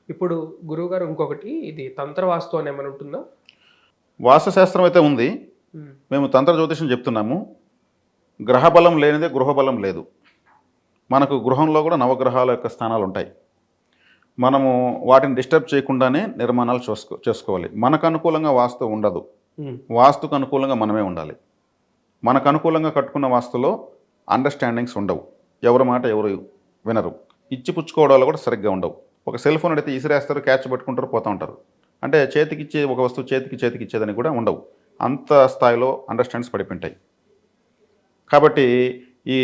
ఇప్పుడు గురువుగారు ఇంకొకటి ఇది తంత్రవాస్తు అని ఏమైనా ఉంటుందా? వాస్తుశాస్త్రం అయితే ఉంది. హ్మ్. మేము తంత్ర జ్యోతిషం చెప్తున్నాము. గ్రహబలం లేనిదే గృహబలం లేదు. మనకు గృహంలో కూడా నవగ్రహాల యొక్క స్థానాలు ఉంటాయి. మనము వాటిని డిస్టర్బ్ చేయకుండానే నిర్మాణాలు చేసుకోవాలి. మనకు అనుకూలంగా వాస్తు ఉండదు. హ్మ్. వాస్తుకు అనుకూలంగా మనమే ఉండాలి. మనకు అనుకూలంగా కట్టుకున్న వాస్తులో అండర్స్టాండింగ్స్ ఉండవు. ఎవరి మాట ఎవరు వినరు. ఇచ్చిపుచ్చుకోవడాలు కూడా సరిగ్గా ఉండవు. ఒక సెల్ ఫోన్ అడిగితే ఇసిరేస్తారు, క్యాచ్ పట్టుకుంటారు, పోతూ ఉంటారు. అంటే చేతికిచ్చే ఒక వస్తువు చేతికిచ్చేదని కూడా ఉండవు. అంత స్థాయిలో అండర్స్టాండ్స్ పడిపోయింటాయి. కాబట్టి ఈ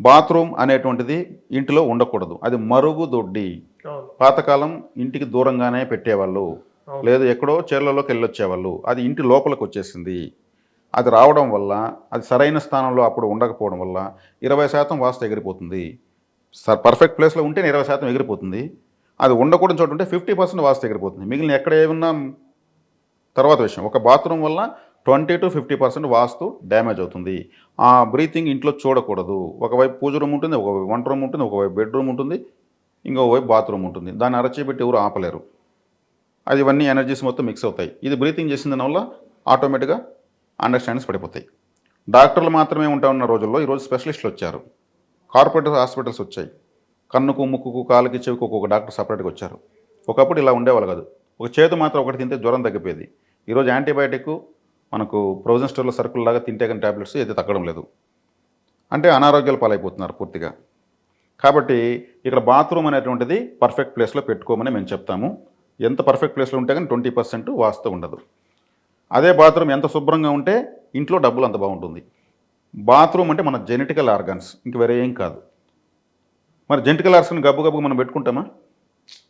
బాత్రూమ్ అనేటువంటిది ఇంటిలో ఉండకూడదు. అది మరుగుదొడ్డి. అవును. పాతకాలం ఇంటికి దూరంగానే పెట్టేవాళ్ళు. అవును. లేదు ఎక్కడో చీరలలోకి వెళ్ళొచ్చేవాళ్ళు. అది ఇంటి లోపలికి వచ్చేసింది. అది రావడం వల్ల, అది సరైన స్థానంలో అప్పుడు ఉండకపోవడం వల్ల 20% వాస్తు ఎగిరిపోతుంది. పర్ఫెక్ట్ ప్లేస్లో ఉంటేనే 20% ఎగిరిపోతుంది. అది ఉండకూడని చోట ఉంటే 50% వాస్తు ఎగిరిపోతుంది. మిగిలిన ఎక్కడ ఏమన్నా తర్వాత విషయం. ఒక బాత్రూమ్ వల్ల 20-50% వాస్తు డ్యామేజ్ అవుతుంది. ఆ బ్రీతింగ్ ఇంట్లో చూడకూడదు. ఒకవైపు పూజ రూమ్ ఉంటుంది, ఒకవైపు వంట రూమ్ ఉంటుంది, ఒకవైపు బెడ్రూమ్ ఉంటుంది, ఇంకోవైపు బాత్రూమ్ ఉంటుంది. దాన్ని అరచేపెట్టి ఎవరు ఆపలేరు. అది ఇవన్నీ ఎనర్జీస్ మొత్తం మిక్స్ అవుతాయి. ఇది బ్రీతింగ్ చేసిన దానివల్ల ఆటోమేటిక్గా అండర్స్టాండింగ్స్ పడిపోతాయి. డాక్టర్లు మాత్రమే ఉంటా ఉన్న రోజుల్లో ఈరోజు స్పెషలిస్టులు వచ్చారు. కార్పొరేట్ హాస్పిటల్స్ వచ్చాయి. కన్నుకు, ముక్కుకు, కాలుకి, చెవికి ఒక్కొక్క డాక్టర్ సపరేట్గా వచ్చారు. ఒకప్పుడు ఇలా ఉండేవాళ్ళు కాదు. ఒక చేతు మాత్రం ఒకటి తింటే జ్వరం తగ్గిపోయేది. ఈరోజు యాంటీబయాటిక్ మనకు ప్రొవిజన్ స్టోర్లో సరుకుల్లాగా తింటే కానీ ట్యాబ్లెట్స్ అయితే తగ్గడం లేదు. అంటే అనారోగ్యాలు పాలైపోతున్నారు పూర్తిగా. కాబట్టి ఇక్కడ బాత్రూమ్ అనేటువంటిది పర్ఫెక్ట్ ప్లేస్లో పెట్టుకోమని మేము చెప్తాము. ఎంత పర్ఫెక్ట్ ప్లేస్లో ఉంటే కానీ 20% వాస్తు ఉండదు. అదే బాత్రూమ్ ఎంత శుభ్రంగా ఉంటే ఇంట్లో డబ్బులు అంత బాగుంటుంది. బాత్రూమ్ అంటే మన జెనెటికల్ ఆర్గాన్స్, ఇంక వేరే ఏం కాదు. మరి జెనెటికల్ ఆర్గాన్ గబ్బు మనం పెట్టుకుంటామా?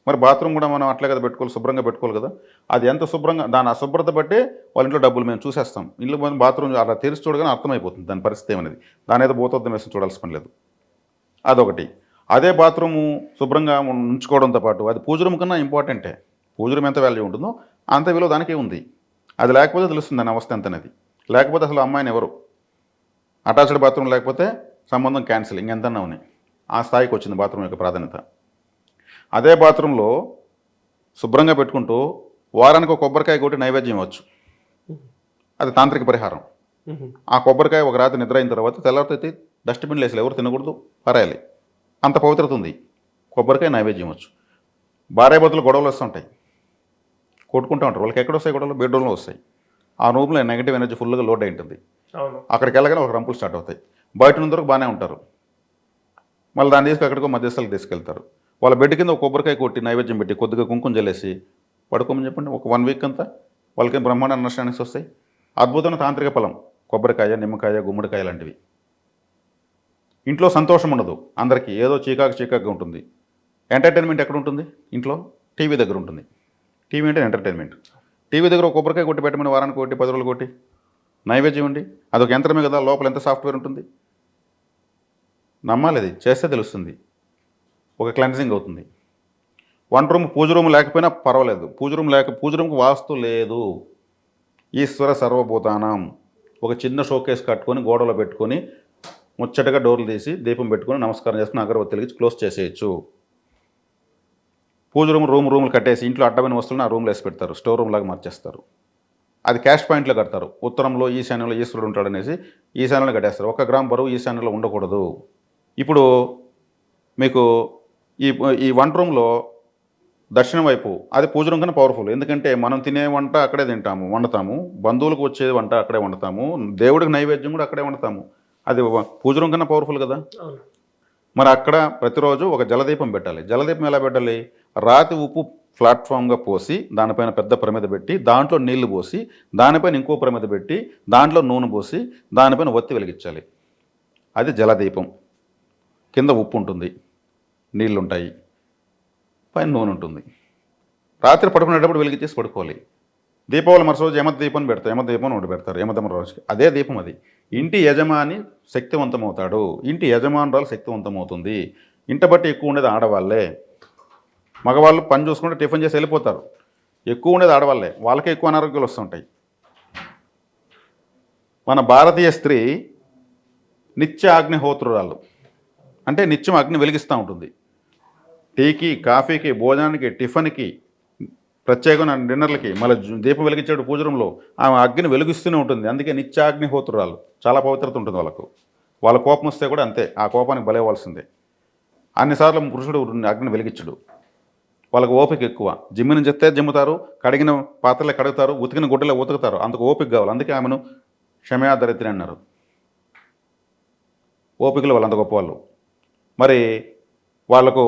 మరి బాత్రూమ్ కూడా మనం అట్లే కదా పెట్టుకోవాలి, శుభ్రంగా పెట్టుకోవాలి కదా. అది ఎంత శుభ్రంగా, దాని అశుభ్రత బట్టే వాళ్ళ ఇంట్లో డబ్బులు మేము చూసేస్తాం. ఇల్లు బాత్రూమ్ అలా తెరిచి చూడగానే అర్థమైపోతుంది దాని పరిస్థితి ఏమనేది. దాని ఏదో భూతద్దం వేసి చూడాల్సిన పని లేదు. అదొకటి. అదే బాత్రూము శుభ్రంగా ఉంచుకోవడంతో పాటు అది పూజ రూమ్ కన్నా ఇంపార్టెంటే. పూజ రూమ్ ఎంత వాల్యూ ఉంటుందో అంత విలువ దానికే ఉంది. అది లేకపోతే తెలుస్తుంది దాని అవస్థ ఎంతనేది. లేకపోతే అసలు అమ్మాయిని ఎవరు, అటాచ్డ్ బాత్రూమ్ లేకపోతే సంబంధం క్యాన్సిల్, ఇంకెంతన్నా ఉన్నాయి. ఆ స్థాయికి వచ్చింది బాత్రూమ్ యొక్క ప్రాధాన్యత. అదే బాత్రూంలో శుభ్రంగా పెట్టుకుంటూ వారానికి ఒక కొబ్బరికాయ కొట్టి నైవేద్యం ఇవ్వచ్చు. అది తాంత్రిక పరిహారం. ఆ కొబ్బరికాయ ఒక రాత్రి నిద్ర అయిన తర్వాత తెల్లవారితే డస్ట్బిన్లో వేసి ఎవరు తినకూడదు, పారేయాలి. అంత పవిత్రత ఉంది. కొబ్బరికాయ నైవేద్యం ఇవ్వచ్చు. భార్యాభర్తలు గొడవలు వస్తుంటాయి, కొట్టుకుంటూ ఉంటారు. వాళ్ళకి ఎక్కడ వస్తాయి గొడవలు? బెడ్రూమ్లో వస్తాయి. ఆ రూమ్లో నెగిటివ్ ఎనర్జీ ఫుల్గా లోడ్ అయి ఉంటుంది. అక్కడికి వెళ్ళగానే ఒక రంపులు స్టార్ట్ అవుతాయి. బయట నుంచి వరకు బాగానే ఉంటారు. మళ్ళీ దాన్ని తీసుకు ఎక్కడికో మధ్యస్థలకు తీసుకెళ్తారు. వాళ్ళ బెడ్ కింద ఒక కొబ్బరికాయ కొట్టి నైవేద్యం పెట్టి కొద్దిగా కుంకుమ జల్లేసి పడుకోమని చెప్పండి. ఒక 1 వీక్ అంతా వాళ్ళకి బ్రహ్మాండ అండర్స్టాండింగ్స్ వస్తాయి. అద్భుతమైన తాంత్రిక ఫలం. కొబ్బరికాయ, నిమ్మకాయ, గుమ్మడికాయ లాంటివి. ఇంట్లో సంతోషం ఉండదు. అందరికీ ఏదో చీకాకుగా ఉంటుంది. ఎంటర్టైన్మెంట్ ఎక్కడ ఉంటుంది? ఇంట్లో టీవీ దగ్గర ఉంటుంది. టీవీ అంటే ఎంటర్టైన్మెంట్. టీవీ దగ్గర ఒక కొబ్బరికాయ కొట్టి పెట్టమని వారానికి కొట్టి 10 రోజులు కొట్టి నైవేద్యం ఉండి అదొక యంత్రమే కదా, లోపల ఎంత సాఫ్ట్వేర్ ఉంటుంది. నమ్మాలి, అది చేస్తే తెలుస్తుంది. ఒక క్లెన్జింగ్ అవుతుంది. వంట రూమ్, పూజ రూమ్ లేకపోయినా పర్వాలేదు. పూజ రూమ్కి వాస్తు లేదు. ఈశ్వర సర్వభూతానం. ఒక చిన్న షోకేస్ కట్టుకొని గోడలో పెట్టుకొని ముచ్చటగా డోర్లు తీసి దీపం పెట్టుకొని నమస్కారం చేసుకుని అగరబత్తి వెలిగించి క్లోజ్ చేసేయచ్చు. పూజ రూములు కట్టేసి ఇంట్లో అడ్డమైన వస్తువులను ఆ రూమ్లో వేసి పెడతారు. స్టోర్ రూమ్ లాగా మార్చేస్తారు. అది క్యాష్ పాయింట్లో కడతారు. ఉత్తరంలో ఈశాన్యంలో ఈశ్వరుడు ఉంటాడనేసి ఈశాన్యంలో కట్టేస్తారు. 1 గ్రామ్ బరువు ఈశాన్యంలో ఉండకూడదు. ఇప్పుడు మీకు ఈ వంట రూమ్లో దక్షిణం వైపు అది పూజ రూమ్ కన్నా పవర్ఫుల్. ఎందుకంటే మనం తినే వంట అక్కడే వండుతాము. బంధువులకు వచ్చే వంట అక్కడే వండుతాము. దేవుడికి నైవేద్యం కూడా అక్కడే వండుతాము. అది పూజ రూమ్ కన్నా పవర్ఫుల్ కదా. మరి అక్కడ ప్రతిరోజు ఒక జలదీపం పెట్టాలి. జలదీపం ఎలా పెట్టాలి? రాతి ఉప్పు ప్లాట్ఫామ్గా పోసి దానిపైన పెద్ద ప్రమిద పెట్టి దాంట్లో నీళ్లు పోసి దానిపైన ఇంకో ప్రమిద పెట్టి దాంట్లో నూనె పోసి దానిపైన ఒత్తి వెలిగించాలి. అది జలదీపం. కింద ఉప్పు ఉంటుంది, నీళ్ళు ఉంటాయి, పైన నూనె ఉంటుంది. రాత్రి పడుకునేటప్పుడు వెలిగించేసి పడుకోవాలి. దీపావళి మరుసటి రోజు యమదీపం పెడతారు. యమదీపం ఒకటి పెడతారు. యమధర్మ రోజుకి అదే దీపం. అది ఇంటి యజమాని శక్తివంతమవుతాడు. ఇంటి యజమానురాలు శక్తివంతమవుతుంది. ఇంట బట్టి ఎక్కువ ఉండేది ఆడవాళ్ళే. మగవాళ్ళు పని చూసుకుంటే టిఫిన్ చేసి వెళ్ళిపోతారు. ఎక్కువ ఉండేది ఆడవాళ్ళే. వాళ్ళకే ఎక్కువ అనారోగ్యాలు వస్తుంటాయి. మన భారతీయ స్త్రీ నిత్య అగ్నిహోత్రురాలు. అంటే నిత్యం అగ్ని వెలిగిస్తూ ఉంటుంది. టీకి, కాఫీకి, భోజనానికి, టిఫిన్కి, ప్రత్యేకమైన డిన్నర్లకి, మళ్ళీ దీపం వెలిగించాడు పూజ రూమ్లో. ఆమె అగ్ని వెలిగిస్తూనే ఉంటుంది. అందుకే నిత్యాగ్నిహోత్రురాలు. చాలా పవిత్రత ఉంటుంది వాళ్ళకు. వాళ్ళ కోపం వస్తే కూడా అంతే, ఆ కోపానికి బలైవాల్సిందే. అన్నిసార్లు పురుషుడు అగ్ని వెలిగించడు. వాళ్ళకి ఓపిక ఎక్కువ. జిమ్మిని చెప్తే జిమ్ముతారు, కడిగిన పాత్రలే కడుగుతారు, ఉతికిన గుడ్డలే ఉతుకుతారు. అందుకు ఓపిక కావాలి. అందుకే ఆమెను క్షమయా దరిద్రి అన్నారు. ఓపికలు వాళ్ళు అంత గొప్పవాళ్ళు. మరి వాళ్ళకు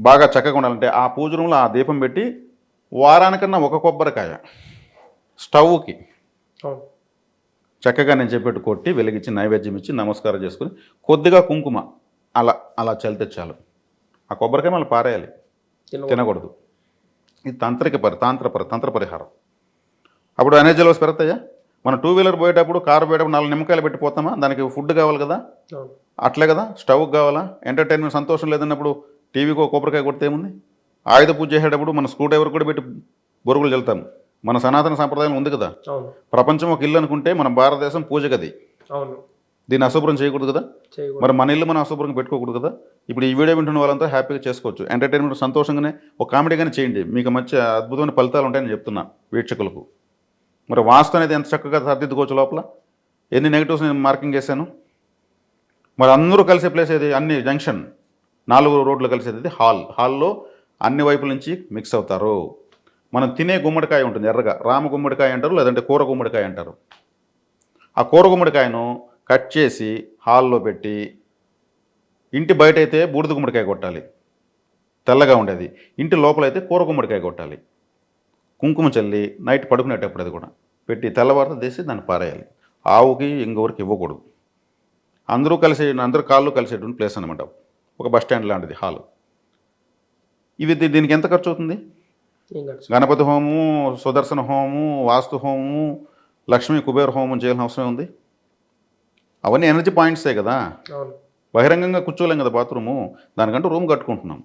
బాగా చక్కగా ఉండాలంటే ఆ పూజ రూమ్లో ఆ దీపం పెట్టి వారానికన్నా ఒక కొబ్బరికాయ స్టవ్కి అవును. చక్కగా నేను చెప్పేట్టు కొట్టి వెలిగించి నైవేద్యం ఇచ్చి నమస్కారం చేసుకుని కొద్దిగా కుంకుమ అలా అలా చల్లితే చాలు. ఆ కొబ్బరికాయ మళ్ళీ పారేయాలి, తినకూడదు. ఇది తంత్ర పరిహారం. అప్పుడు ఎనర్జీలోస్ పెడతాయా? మనం 2 వీలర్ పోయేటప్పుడు, కారు పోయేటప్పుడు 4 నిమ్మకాయలు పెట్టి పోతామా? దానికి ఫుడ్ కావాలి కదా. అవును. అట్లే కదా స్టవ్కి కావాలా? ఎంటర్టైన్మెంట్ సంతోషం లేదన్నప్పుడు టీవీకి ఒక కొబ్బరికాయ కొడితే ఏముంది? ఆయుధ పూజ చేసేటప్పుడు మన స్క్రూ డ్రైవర్ కూడా పెట్టి బొరుగులు చల్లుతాం. మన సనాతన సాంప్రదాయం ఉంది కదా. అవును. ప్రపంచం ఒక ఇల్లు అనుకుంటే మన భారతదేశం పూజ గది. అవును. దీన్ని అశుభ్రం చేయకూడదు కదా. చేయకూడదు. మరి మన ఇల్లు మనం అశుభ్రంగా పెట్టుకోకూడదు కదా. ఇప్పుడు ఈ వీడియో వింటున్న వాళ్ళంతా హ్యాపీగా చేసుకోవచ్చు. ఎంటర్టైన్మెంట్ సంతోషంగానే ఒక కామెడీగానే చేయండి. మీకు మంచి అద్భుతమైన ఫలితాలు ఉంటాయని చెప్తున్నా వీక్షకులకు. మరి వాస్తు అనేది ఎంత చక్కగా సర్దిద్దుకోవచ్చు. లోపల ఎన్ని నెగిటివ్స్ నేను మార్కింగ్ చేశాను. మరి అందరూ కలిసే ప్లేస్ ఏది? అన్ని జంక్షన్ 4 రోడ్లు కలిసేది ఇది హాల్లో అన్ని వైపుల నుంచి మిక్స్ అవుతారు. మనం తినే గుమ్మడికాయ ఉంటుంది ఎర్రగా, రామ గుమ్మడికాయ అంటారు, లేదంటే కూర గుమ్మడికాయ అంటారు. ఆ కూర గుమ్మడికాయను కట్ చేసి హాల్లో పెట్టి, ఇంటి బయట అయితే బూడిద గుమ్మడికాయ కొట్టాలి, తెల్లగా ఉండేది. ఇంటి లోపలైతే కూర గుమ్మడికాయ కొట్టాలి. కుంకుమ చల్లి నైట్ పడుకునేటప్పుడు అది కూడా పెట్టి తెల్లవారితో తీసి దాన్ని పారేయాలి. ఆవుకి ఇంకొకరికి ఇవ్వకూడదు. అందరూ కాళ్ళు కలిసేటువంటి ప్లేస్ అనమాట. ఒక బస్ స్టాండ్ లాంటిది హాల్. దీనికి ఎంత ఖర్చు అవుతుంది? గణపతి హోమము, సుదర్శన హోమము, వాస్తు హోమము, లక్ష్మీ కుబేర హోమం చేయాల్సిన అవసరం ఉంది. అవన్నీ ఎనర్జీ పాయింట్సే కదా. బహిరంగంగా కూర్చోలేం కదా బాత్రూము. దానికంటూ రూమ్ కట్టుకుంటున్నాం,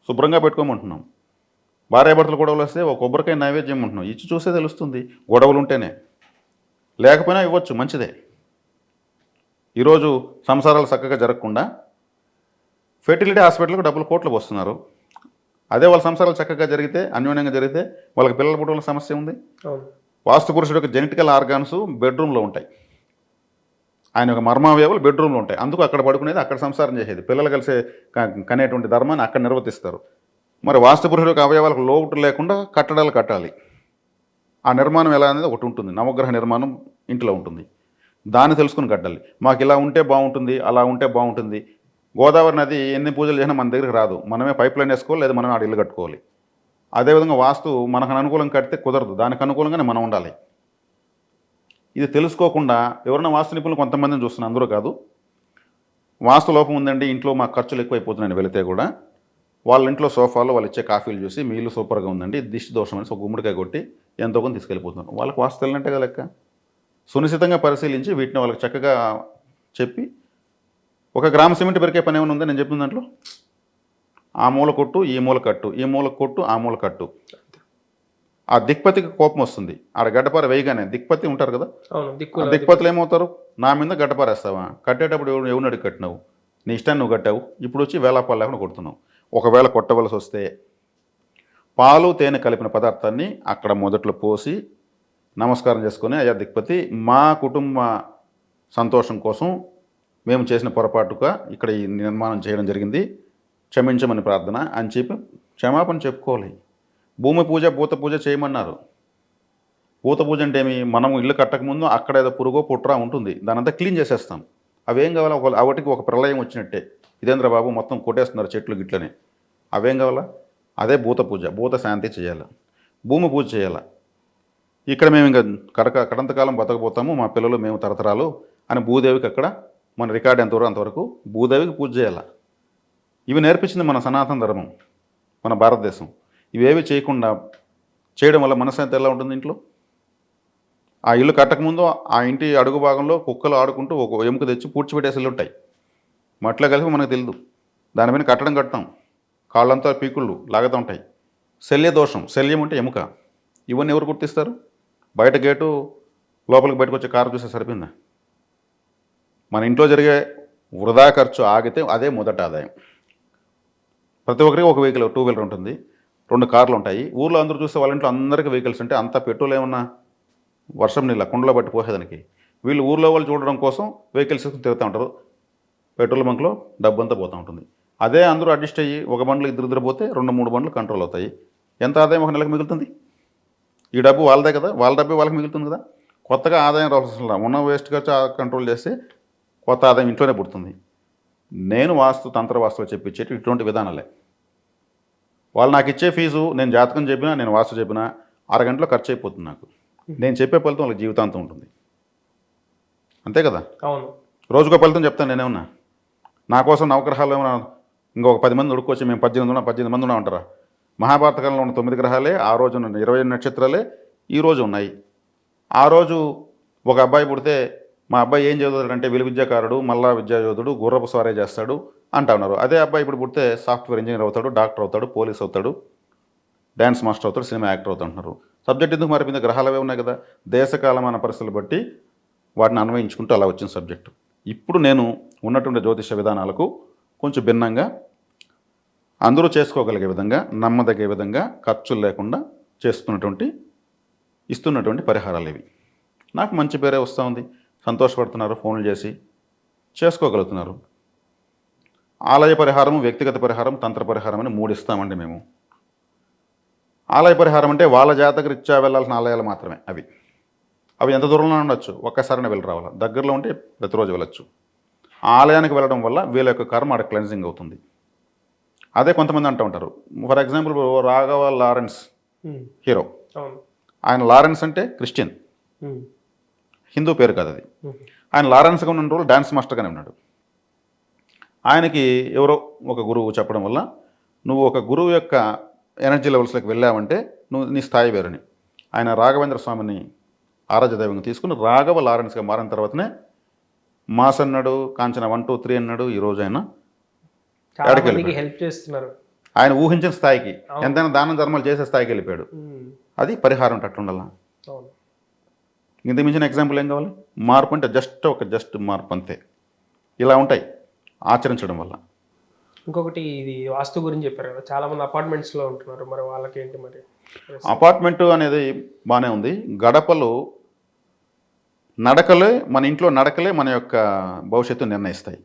శుభ్రంగా పెట్టుకోమంటున్నాం. భార్యాభర్తలు గొడవలు వస్తే ఒక కొబ్బరికాయ నైవేద్యం ఉంటున్నాం. ఇచ్చి చూసే తెలుస్తుంది. గొడవలు ఉంటేనే, లేకపోయినా ఇవ్వచ్చు, మంచిదే. ఈరోజు సంసారాలు చక్కగా జరగకుండా ఫెర్టిలిటీ హాస్పిటల్కి డబ్బులు కోట్లు పోస్తున్నారు. అదే వాళ్ళ సంసారాలు చక్కగా జరిగితే, అన్యోన్యంగా జరిగితే వాళ్ళకి పిల్లల పుట్టడం సమస్య ఉంది. వాస్తు పురుషుడు యొక్క జెనెటికల్ ఆర్గాన్స్ బెడ్రూమ్లో ఉంటాయి. ఆయన యొక్క మర్మావయవాలు బెడ్రూమ్లో ఉంటాయి. అందుకు అక్కడ పడుకునేది, అక్కడ సంసారం చేసేది, పిల్లలు కలిసే కనేటువంటి ధర్మాన్ని అక్కడ నిర్వర్తిస్తారు. మరి వాస్తు పురుషుడు యొక్క అవయవాలకు లోటు లేకుండా కట్టడాలు కట్టాలి. ఆ నిర్మాణం ఎలా అనేది ఒకటి ఉంటుంది. నవగ్రహ నిర్మాణం ఇంట్లో ఉంటుంది. దాన్ని తెలుసుకుని కట్టాలి. మాకు ఇలా ఉంటే బాగుంటుంది, అలా ఉంటే బాగుంటుంది. గోదావరి నది ఎన్ని పూజలు చేసినా మన దగ్గరికి రాదు. మనమే పైప్ లైన్ వేసుకోవాలి, లేదా మనమే ఆడ ఇల్లు కట్టుకోవాలి. అదేవిధంగా వాస్తు మనకు అనుకూలంగా కడితే కుదరదు. దానికి అనుకూలంగానే మనం ఉండాలి. ఇది తెలుసుకోకుండా ఎవరైనా వాస్తు నిపుణులు కొంతమందిని చూస్తున్నా, అందరూ కాదు. వాస్తు లోపం ఉందండి, ఇంట్లో మాకు ఖర్చులు ఎక్కువైపోతున్నాయని వెళితే కూడా వాళ్ళ ఇంట్లో సోఫాలో వాళ్ళు ఇచ్చే కాఫీలు చూసి మీ ఇల్లు సూపర్గా ఉందండి, దిష్టి దోషం అని ఒక గుమ్మడికాయ కొట్టి ఎంతో కొంత తీసుకెళ్ళిపోతున్నారు. వాళ్ళకి వాస్తు తెలియనట్టే కదా లెక్క. సునిశ్చితంగా పరిశీలించి వీటిని వాళ్ళకి చక్కగా చెప్పి, ఒక గ్రామ సిమెంట్ పెరికే పని ఏమైనా ఉందా నేను చెప్పిన దాంట్లో? ఆ మూల కొట్టు, ఈ మూల కట్టు, ఈ మూల కొట్టు, ఆ మూల కట్టు. ఆ దిక్పతికి కోపం వస్తుంది. ఆడ గడ్డపార వేయగానే దిక్పతి ఉంటారు కదా, దిక్పతులు ఏమవుతారు? నా మీద గడ్డపారేస్తావా? కట్టేటప్పుడు ఎవరిని అడిగి కట్టినావు? నీ ఇష్టాన్ని నువ్వు కట్టావు, ఇప్పుడు వచ్చి వేలాపాలు లేకుండా కొడుతున్నావు. ఒకవేళ కొట్టవలసి వస్తే పాలు తేనె కలిపిన పదార్థాన్ని అక్కడ మొదట్లో పోసి నమస్కారం చేసుకొని, అయ్యా దిక్పతి, మా కుటుంబ సంతోషం కోసం మేము చేసిన పొరపాటుగా ఇక్కడ ఈ నిర్మాణం చేయడం జరిగింది, క్షమించమని ప్రార్థన అని చెప్పి క్షమాపణ చెప్పుకోవాలి. భూమి పూజ, భూత పూజ చేయమన్నారు. భూత పూజ అంటే ఏమి? మనం ఇల్లు కట్టకముందు అక్కడ ఏదో పురుగో పుట్రా ఉంటుంది, దానంతా క్లీన్ చేసేస్తాం. అవేం కావాలా? అవటికి ఒక ప్రళయం వచ్చినట్టే. ఇదేంద్ర బాబు మొత్తం కొట్టేస్తున్నారు చెట్లు గిట్లని. అవేం కావాలా? అదే భూత పూజ. భూత శాంతి చేయాలి, భూమి పూజ చేయాలి. ఇక్కడ మేము ఇంకా కడంతకాలం బతకపోతాము, మా పిల్లలు మేము తరతరాలు అని భూదేవికి అక్కడ మన రికార్డు ఎంతవరకు అంతవరకు భూదేవికి పూజ చేయాలి. ఇవి నేర్పించింది మన సనాతన ధర్మం, మన భారతదేశం. ఇవేవి చేయకుండా చేయడం వల్ల మనశ్శాంతి ఎలా ఉంటుంది ఇంట్లో? ఆ ఇల్లు కట్టకముందు ఆ ఇంటి అడుగు భాగంలో కుక్కలు ఆడుకుంటూ ఒక ఎముక తెచ్చి పూడ్చిపెట్టేసి ఇల్లు ఉంటాయి. మట్లో కలిపి మనకు తెలియదు. దానిపైన కట్టడం కాళ్ళంతా పీకుళ్ళు లాగుతూ ఉంటాయి. శల్య దోషం, శల్యం అంటే ఎముక. ఇవన్నీ ఎవరు గుర్తిస్తారు? బయట గేటు, లోపలికి బయటకు వచ్చే కారు చూస్తే సరిపోయిందా? మన ఇంట్లో జరిగే వృధా ఖర్చు ఆగితే అదే మొదటి ఆదాయం. ప్రతి ఒక్కరికి ఒక వెహికల్ 2 వీలర్ ఉంటుంది, 2 కార్లు ఉంటాయి. ఊర్లో అందరూ చూస్తే వాళ్ళ ఇంట్లో అందరికీ వెహికల్స్ ఉంటే అంతా పెట్రోల్ ఏమన్నా వర్షం నీళ్ళ కుండలో పట్టి పోసేదానికి. వీళ్ళు ఊర్లో వాళ్ళు చూడడం కోసం వెహికల్స్ తిరుగుతూ ఉంటారు. పెట్రోల్ బంక్లో డబ్బు అంతా పోతూ ఉంటుంది. అదే అందరూ అడ్జస్ట్ అయ్యి ఒక బండ్లు ఇద్దరు పోతే 2-3 బండ్లు కంట్రోల్ అవుతాయి. ఎంత ఆదాయం ఒక నెలకు మిగులుతుంది? ఈ డబ్బు వాళ్ళదే కదా, వాళ్ళ డబ్బే వాళ్ళకి మిగులుతుంది కదా. కొత్తగా ఆదాయం రావాల్సిన ఉన్న వేస్ట్ ఖర్చు కంట్రోల్ చేస్తే కొత్త ఆదాయం ఇంట్లోనే పుడుతుంది. నేను తంత్ర వాస్తులో చెప్పించేటి ఇటువంటి విధానాలే. వాళ్ళు నాకు ఇచ్చే ఫీజు నేను జాతకం చెప్పినా నేను వాస్తు చెప్పినా అరగంటలో ఖర్చు అయిపోతుంది నాకు. నేను చెప్పే ఫలితం వాళ్ళకి జీవితాంతం ఉంటుంది. అంతే కదా. అవును. రోజుకో ఫలితం చెప్తాను నేనేమన్నా. నా కోసం నవగ్రహాలు ఏమన్నా ఇంకొక 10 మంది ఉడుకొచ్చి మేము 18 మంది ఉంటారా? మహాభారత కాలంలో ఉన్న 9 గ్రహాలే ఆ రోజు ఉన్న 20 నక్షత్రాలే ఈరోజు ఉన్నాయి. ఆ రోజు ఒక అబ్బాయి పుడితే మా అబ్బాయి ఏం చదువుతాడంటే విలువిద్యాకారుడు, మల్లా విద్యాయోధుడు, గుర్రపు స్వారీ చేస్తాడు అంటా ఉన్నారు. అదే అబ్బాయి ఇప్పుడు పుడితే సాఫ్ట్వేర్ ఇంజనీర్ అవుతాడు, డాక్టర్ అవుతాడు, పోలీస్ అవుతాడు, డ్యాన్స్ మాస్టర్ అవుతాడు, సినిమా యాక్టర్ అవుతాడు అంటున్నారు. సబ్జెక్ట్ ఎందుకు మారిపోయింది? గ్రహాలవే ఉన్నాయి కదా. దేశకాలమాన పరిస్థితులు బట్టి వాటిని అన్వయించుకుంటూ అలా వచ్చిన సబ్జెక్టు. ఇప్పుడు నేను ఉన్నటువంటి జ్యోతిష విధానాలకు కొంచెం భిన్నంగా అందరూ చేసుకోగలిగే విధంగా, నమ్మదగే విధంగా, ఖర్చులు లేకుండా ఇస్తున్నటువంటి పరిహారాలు ఇవి. నాకు మంచి పేరే వస్తూ ఉంది, సంతోషపడుతున్నారు, ఫోన్లు చేసి చేసుకోగలుగుతున్నారు. ఆలయ పరిహారం, వ్యక్తిగత పరిహారం, తంత్ర పరిహారం అని 3 ఇస్తామండి మేము. ఆలయ పరిహారం అంటే వాళ్ళ జాతక రీత్యా వెళ్ళాల్సిన ఆలయాలు మాత్రమే. అవి ఎంత దూరంలో ఉండొచ్చు, ఒక్కసారైనా వెళ్ళి రావాలి. దగ్గరలో ఉంటే ప్రతిరోజు వెళ్ళొచ్చు. ఆలయానికి వెళ్ళడం వల్ల వీళ్ళ యొక్క కర్మ అక్కడ క్లెన్జింగ్ అవుతుంది. అదే కొంతమంది అంటూ ఉంటారు. For example Raghava Lawrence hero, ఆయన లారెన్స్ అంటే క్రిస్టియన్, హిందూ పేరు కాదు అది. ఆయన లారెన్స్గా ఉన్న రోజులు డ్యాన్స్ మాస్టర్గానే ఉన్నాడు. ఆయనకి ఎవరో ఒక గురువు చెప్పడం వల్ల నువ్వు ఒక గురువు యొక్క ఎనర్జీ లెవెల్స్లోకి వెళ్ళావంటే నీ స్థాయి వేరుని. ఆయన రాఘవేంద్ర స్వామిని ఆరాధ్య దైవంగా తీసుకుని రాఘవ లారెన్స్గా మారిన తర్వాతనే మాస్ అన్నాడు, కాంచన 1, 2, 3 అన్నాడు. ఈరోజు ఆయన హెల్ప్ చేస్తున్నారు. ఆయన ఊహించిన స్థాయికి, ఎంతైనా దాన ధర్మాలు చేసే స్థాయికి వెళ్ళిపోయాడు. అది పరిహారం అంటే అట్లుండాల. ఇంత మించిన ఎగ్జాంపుల్ ఏం కావాలి? మార్పు అంటే జస్ట్ మార్పు అంతే. ఇలా ఉంటాయి ఆచరించడం వల్ల. ఇంకొకటి ఇది వాస్తు గురించి చెప్పారు కదా, చాలా మంది అపార్ట్మెంట్స్లో ఉంటున్నారు, మరి వాళ్ళకి ఏంటి? మరి అపార్ట్మెంటు అనేది బాగానే ఉంది. గడపలు నడకలే, మన ఇంట్లో నడకలే మన యొక్క భవిష్యత్తు నిర్ణయిస్తాయి.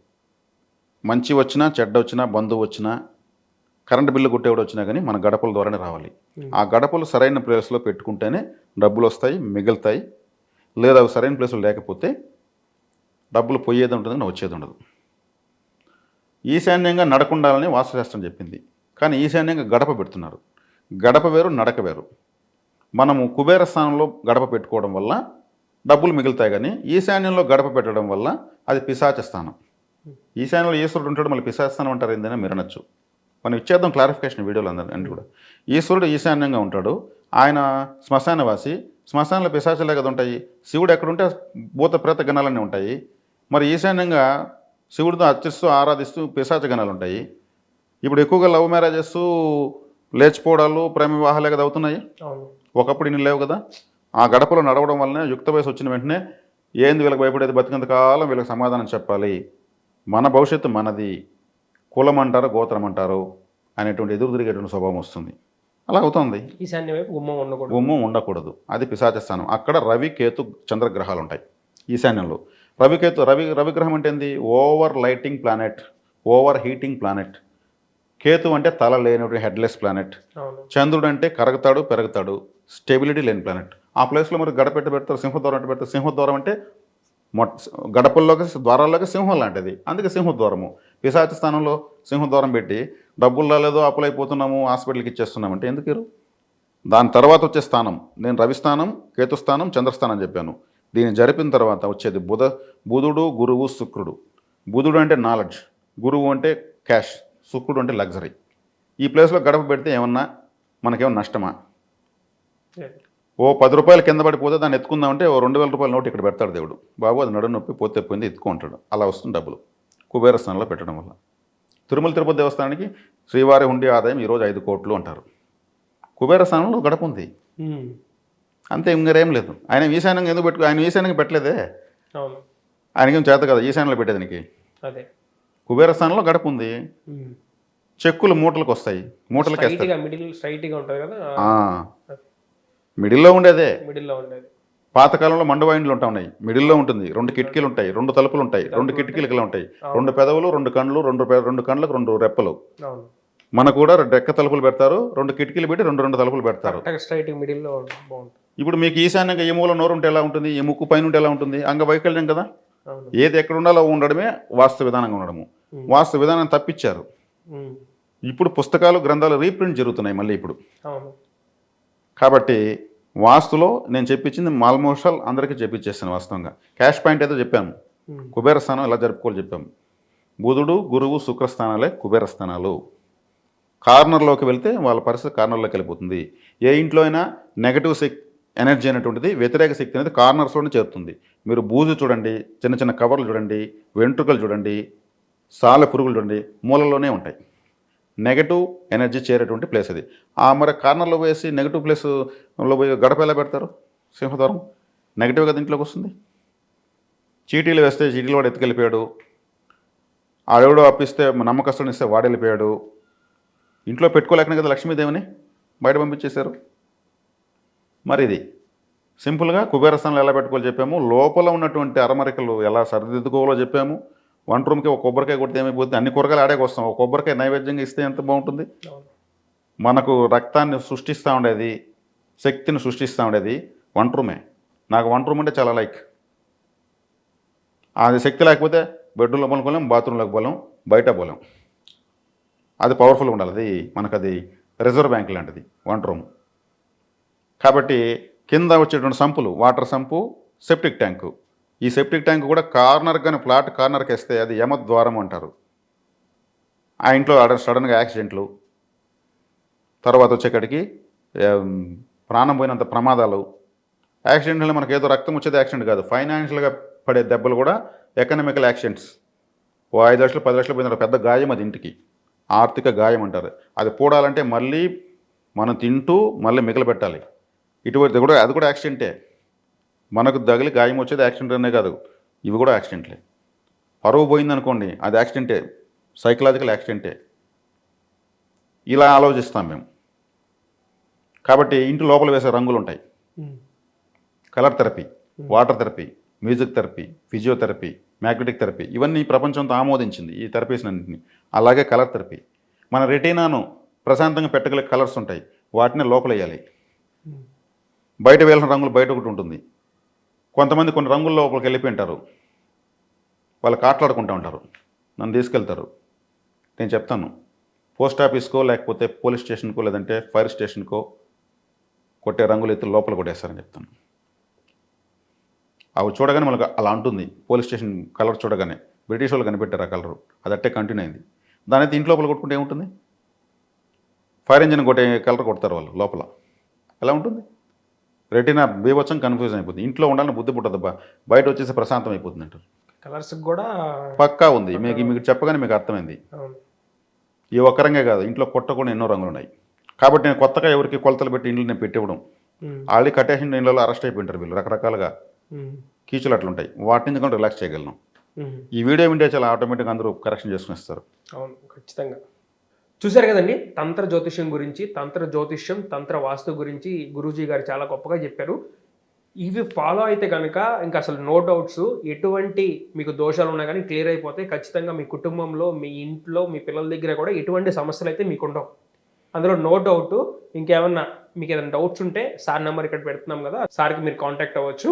మంచి వచ్చినా, చెడ్డ వచ్చినా, బంధువు వచ్చినా, కరెంటు బిల్లు కొట్టేవాడు వచ్చినా కానీ మన గడపల ద్వారానే రావాలి. ఆ గడపలు సరైన ప్లేస్లో పెట్టుకుంటేనే డబ్బులు వస్తాయి, మిగులుతాయి. లేదా అవి సరైన ప్లేస్లో లేకపోతే డబ్బులు పోయేది ఉంటుంది, వచ్చేది ఉండదు. ఈశాన్యంగా నడకుండాలని వాస్తుశాస్త్రం చెప్పింది, కానీ ఈశాన్యంగా గడప పెడుతున్నారు. గడప వేరు, నడక వేరు. మనము కుబేర స్థానంలో గడప పెట్టుకోవడం వల్ల డబ్బులు మిగులుతాయి, కానీ ఈశాన్యంలో గడప పెట్టడం వల్ల అది పిశాచ స్థానం. ఈశాన్యంలో ఈశ్వరుడు ఉంటాడు, మళ్ళీ పిశాచ స్థానం అంటారు ఏంటనే మీరు అనొచ్చు. మనం ఇచ్చేద్దాం క్లారిఫికేషన్ వీడియోలో అందరినీ కూడా. ఈశ్వరుడు ఈశాన్యంగా ఉంటాడు, ఆయన శ్మశానవాసి. శ్మశానంలో పిశాచలే కదా ఉంటాయి. శివుడు ఎక్కడుంటే భూత ప్రేత గణాలన్నీ ఉంటాయి. మరి ఈశాన్యంగా శివుడితో అర్చిస్తూ ఆరాధిస్తూ పిశాచ గణాలు ఉంటాయి. ఇప్పుడు ఎక్కువగా లవ్ మ్యారేజెస్, లేచిపోవడాలు, ప్రేమ వివాహాలే కదా అవుతున్నాయి. ఒకప్పుడు ఇన్ని లేవు కదా. ఆ గడపలో నడవడం వల్లనే యుక్త వయసు వచ్చిన వెంటనే ఏంది వీళ్ళకి భయపడేది, బతికినంత కాలం వీళ్ళకి సమాధానం చెప్పాలి, మన భవిష్యత్తు మనది, కులం అంటారు, గోత్రం అంటారు అనేటువంటి ఎదురు తిరిగేటువంటి స్వభావం వస్తుంది. అలా అవుతుంది. ఈశాన్య వైపు గుమ్మం ఉండకూడదు. అది పిశాచ స్థానం. అక్కడ రవి, కేతు, చంద్రగ్రహాలు ఉంటాయి ఈశాన్యంలో. రవిగ్రహం అంటే ఏంది? Over lighting planet, over heating planet. Ketu అంటే తల లేని హెడ్లెస్ ప్లానెట్. చంద్రుడు అంటే కరుగుతాడు, పెరుగుతాడు, స్టెబిలిటీ లేని ప్లానెట్. ఆ ప్లేస్లో మరి పెడతారు, సింహద్వారం అంటే పెడతారు. సింహద్వారం అంటే గడపల్లోకి, ద్వారాల్లోకి సింహం లాంటిది, అందుకే సింహద్వారము. పిశాచ స్థానంలో సింహద్వారం పెట్టి డబ్బులు రాలేదో, అప్పులైపోతున్నాము, హాస్పిటల్కి ఇచ్చేస్తున్నామంటే ఎందుకు? దాని తర్వాత వచ్చే స్థానం నేను రవిస్థానం, కేతుస్థానం, చంద్రస్థానం చెప్పాను. దీన్ని జరిపిన తర్వాత వచ్చేది బుధుడు, గురువు, శుక్రుడు. బుధుడు అంటే నాలెడ్జ్, గురువు అంటే క్యాష్, శుక్రుడు అంటే లగ్జరీ. ఈ ప్లేస్లో గడప పెడితే మనకేమన్నా నష్టమా? ఓ 10 రూపాయలు కింద పడిపోతే దాన్ని ఎత్తుకుందామంటే ఓ 2000 రూపాయల నోటు ఇక్కడ పెడతాడు దేవుడు. బాబు అది నడుము నొప్పి, పోతే పోయింది, ఎత్తుకుంటాడు. అలా వస్తుంది డబ్బులు కుబేర స్థానంలో పెట్టడం వల్ల. తిరుమల తిరుపతి దేవస్థానానికి శ్రీవారి హుండీ ఆదాయం ఈరోజు 5 కోట్లు అంటారు. కుబేర స్థానంలో గడప ఉంది, అంతే, ఇంకేం లేదు. ఆయన ఈశాన్యంగా ఎందుకు ఆయన ఈశాన్యంగా పెట్టలేదే, ఆయనకేం చేత కదా ఈశాన్యంలో పెట్టేదానికి. కుబేర స్థానంలో గడప ఉంది. చెక్కులు మూటలకు వస్తాయి, మూటలకు వేస్తారు. స్ట్రైట్గా మిడిల్ స్ట్రైట్గా ఉంటుంది కదా, మిడిల్లో ఉండేదే. మిడిల్లో ఉండేది. పాతకాలంలో మండవాయిండ్లు ఉంటా ఉన్నాయి, మిడిల్లో ఉంటుంది, 2 కిటికీలు ఉంటాయి, 2 తలుపులు ఉంటాయి, 2 కిటికీలు ఉంటాయి, 2 పెదవులు, 2 కళ్ళు, 2 కళ్ళకు 2 రెప్పలు. అవును, మనకు కూడా రెక్క తలుపులు పెడతారు, 2 కిటికీలు పెట్టి 2 తలుపులు పెడతారు. స్ట్రైట్ మిడిల్లో బాగుంటుంది. ఇప్పుడు మీకు ఈశాన్యంగా ఏ మూల నోరు ఉంటే ఎలా ఉంటుంది, ఏ ముక్కు పైన ఉంటే ఎలా ఉంటుంది, అంగవైకల్యం కదా. అవును. ఏది ఎక్కడ ఉండాలో ఉండడమే వాస్తు విధానంగా ఉండడము. వాస్తు విధానం తప్పించారు. ఇప్పుడు పుస్తకాలు గ్రంథాలు రీప్రింట్ జరుగుతున్నాయి మళ్ళీ ఇప్పుడు. అవును. కాబట్టి వాస్తులో నేను చెప్పించింది ఆల్మోస్ట్ అందరికీ చెప్పించేస్తాను. వాస్తవంగా క్యాష్ పాయింట్ ఏదో చెప్పాను, కుబేర స్థానం ఎలా జరుపుకోవాలి చెప్పాము. బుధుడు, గురువు, శుక్రస్థానాలే కుబేర స్థానాలు. కార్నర్లోకి వెళ్తే వాళ్ళ పరిస్థితి కార్నర్లోకి వెళ్ళిపోతుంది. ఏ ఇంట్లో అయినా నెగటివ్ ఎనర్జీ అనేటువంటిది, వ్యతిరేక శక్తి అనేది కార్నర్స్లోనే చేరుతుంది. మీరు బూజు చూడండి, చిన్న చిన్న కవర్లు చూడండి, వెంట్రుకలు చూడండి, సాల పురుగులు చూడండి, మూలలోనే ఉంటాయి. నెగటివ్ ఎనర్జీ చేరేటువంటి ప్లేస్ అది. మరి కార్నర్లో వేసి నెగటివ్ ప్లేస్లో పోయి గడప ఎలా పెడతారు? సింహద్వారం నెగటివ్ కదా ఇంట్లోకి వస్తుంది. చీటీలు వేస్తే చీటీలు వాడు ఎత్తుకెళ్ళిపోయాడు, ఆడెవడో అప్పిస్తే నమ్మకస్తుని ఇస్తే వాడు వెళ్ళిపోయాడు. ఇంట్లో పెట్టుకోలేకనే కదా లక్ష్మీదేవిని బయట పంపించేశారు. మరి ఇది సింపుల్గా కుబేరస్థానంలో ఎలా పెట్టుకోవాలో చెప్పాము, లోపల ఉన్నటువంటి అరమరికలు ఎలా సరిదిద్దుకోవాలో చెప్పాము. వంట రూమ్కి ఒక కొబ్బరికాయ కొడితే ఏమైపోతుంది, అన్ని కూరగాయలు ఆడేకి వస్తాం, ఒక కొబ్బరికాయ నైవేద్యంగా ఇస్తే ఎంత బాగుంటుంది. మనకు రక్తాన్ని సృష్టిస్తూ ఉండేది, శక్తిని సృష్టిస్తూ ఉండేది వంట రూమే. నాకు వంట రూమ్ అంటే చాలా లైక్. అది శక్తి లేకపోతే బెడ్రూమ్లో పోలేం, బాత్రూంలోకి పోలేం, బయట పోలేం. అది పవర్ఫుల్గా ఉండాలి. అది మనకు అది రిజర్వ్ బ్యాంక్ లాంటిది వంట రూమ్. కాబట్టి కింద వచ్చేటువంటి సంపులు, వాటర్ సంపు, సెప్టిక్ ట్యాంకు. ఈ సెప్టిక్ ట్యాంక్ కూడా కార్నర్ కానీ ఫ్లాట్ కార్నర్కి వేస్తే అది యమద్వారం అంటారు. ఆ ఇంట్లో సడన్గా యాక్సిడెంట్లు, తర్వాత వచ్చేకాడికి ప్రాణం పోయినంత ప్రమాదాలు. యాక్సిడెంట్లు మనకు ఏదో రక్తం వచ్చేది యాక్సిడెంట్ కాదు, ఫైనాన్షియల్గా పడే దెబ్బలు కూడా ఎకనామికల్ యాక్సిడెంట్స్. ఓ 5 లక్షలు 10 లక్షలు పోయిన పెద్ద గాయం, అది ఇంటికి ఆర్థిక గాయం అంటారు. అది పూడాలంటే మళ్ళీ మనం తింటూ మళ్ళీ మిగలబెట్టాలి. ఇటువంటి కూడా అది కూడా యాక్సిడెంటే. మనకు తగిలి గాయం వచ్చేది యాక్సిడెంట్ అనే కాదు, ఇవి కూడా యాక్సిడెంట్లే. పరువు పోయిందనుకోండి, అది యాక్సిడెంటే, సైకలాజికల్ యాక్సిడెంటే. ఇలా ఆలోచిస్తాం మేము. కాబట్టి ఇంటి లోపల వేసే రంగులు ఉంటాయి, colour therapy, water therapy, music therapy, physiotherapy, magnetic therapy, ఇవన్నీ ప్రపంచంతో ఆమోదించింది ఈ థెరపీస్ అన్నింటినీ. అలాగే కలర్ థెరపీ, మన రెటీనాను ప్రశాంతంగా పెట్టగలిగే కలర్స్ ఉంటాయి, వాటిని లోపల వేయాలి. బయట వేయాల్సిన రంగులు బయట ఒకటి ఉంటుంది. కొంతమంది కొన్ని రంగుల లోపలికి వెళ్ళిపోయి ఉంటారు, వాళ్ళు కాట్లాడుకుంటూ ఉంటారు, నన్ను తీసుకెళ్తారు. నేను చెప్తాను, పోస్ట్ ఆఫీస్కో లేకపోతే పోలీస్ స్టేషన్కో లేదంటే ఫైర్ స్టేషన్కో కొట్టే రంగులు ఎత్తి లోపల కొట్టేస్తారని చెప్తాను. అవి చూడగానే మనకు అలా ఉంటుంది. పోలీస్ స్టేషన్ కలర్ చూడగానే బ్రిటిష్ వాళ్ళు కనిపెట్టారు ఆ కలరు, అది అట్టే కంటిన్యూ అయింది. దాని అయితే ఇంటి లోపల కొట్టుకుంటే ఏముంటుంది? ఫైర్ ఇంజిన్ కొట్టే కలర్ కొడతారు వాళ్ళు లోపల, ఎలా ఉంటుంది? రెటీనా బీభత్సం కన్ఫ్యూజన్ అయిపోతుంది. ఇంట్లో ఉండాలని బుద్ధి పుట్టదు, బయట వచ్చేసి ప్రశాంతం అయిపోతుంది అంటారు. కలర్స్ కూడా పక్కా ఉంది. మీకు చెప్పగానే మీకు అర్థమైంది. ఈ ఒక్క రంగే కాదు, ఇంట్లో కొట్టకుండా ఎన్నో రంగులు ఉన్నాయి. కాబట్టి నేను కొత్తగా ఎవరికి కొలతలు పెట్టి ఇంట్లో నేను పెట్టివ్వడం. ఆల్రెడీ కట్టేసిన ఇళ్ళలో అరెస్ట్ అయిపోయింటారు వీళ్ళు, రకరకాలుగా కీచులు అట్లా ఉంటాయి. వాటి నుంచి కూడా రిలాక్స్ చేయగలను. ఈ వీడియో వింటే చాలా ఆటోమేటిక్గా అందరూ కరెక్షన్ చేసుకునేస్తారు. అవును, ఖచ్చితంగా. చూశారు కదండి, తంత్ర జ్యోతిష్యం గురించి, తంత్ర వాస్తు గురించి గురూజీ గారు చాలా గొప్పగా చెప్పారు. ఇవి ఫాలో అయితే కనుక ఇంకా అసలు నో డౌట్స్, ఎటువంటి మీకు దోషాలు ఉన్నా కానీ క్లియర్ అయిపోతాయి. ఖచ్చితంగా మీ కుటుంబంలో, మీ ఇంట్లో, మీ పిల్లల దగ్గర కూడా ఎటువంటి సమస్యలు అయితే మీకు ఉండవు, అందులో నో డౌట్. ఇంకేమన్నా మీకు ఏదైనా డౌట్స్ ఉంటే సార్ నెంబర్ ఇక్కడ పెడుతున్నాం కదా, సార్కి మీరు కాంటాక్ట్ అవ్వచ్చు.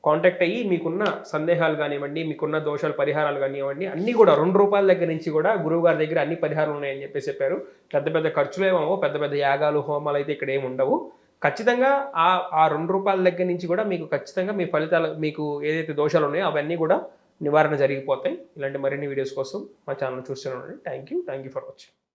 కాంటాక్ట్ అయ్యి మీకున్న సందేహాలు కానివ్వండి, మీకున్న దోషాలు పరిహారాలు కానివ్వండి, అన్నీ కూడా ₹2 దగ్గర నుంచి కూడా గురువు గారి దగ్గర అన్ని పరిహారాలు ఉన్నాయని చెప్పారు. పెద్ద పెద్ద ఖర్చులు ఏమో, పెద్ద పెద్ద యాగాలు హోమాలు అయితే ఇక్కడ ఏమి ఉండవు. ఖచ్చితంగా ఆ ₹2 దగ్గర నుంచి కూడా మీకు ఖచ్చితంగా మీ ఫలితాలు, మీకు ఏదైతే దోషాలు ఉన్నాయో అవన్నీ కూడా నివారణ జరిగిపోతాయి. ఇలాంటి మరిన్ని వీడియోస్ కోసం మా ఛానల్ చూస్తూనే ఉండండి. Thank you for watching.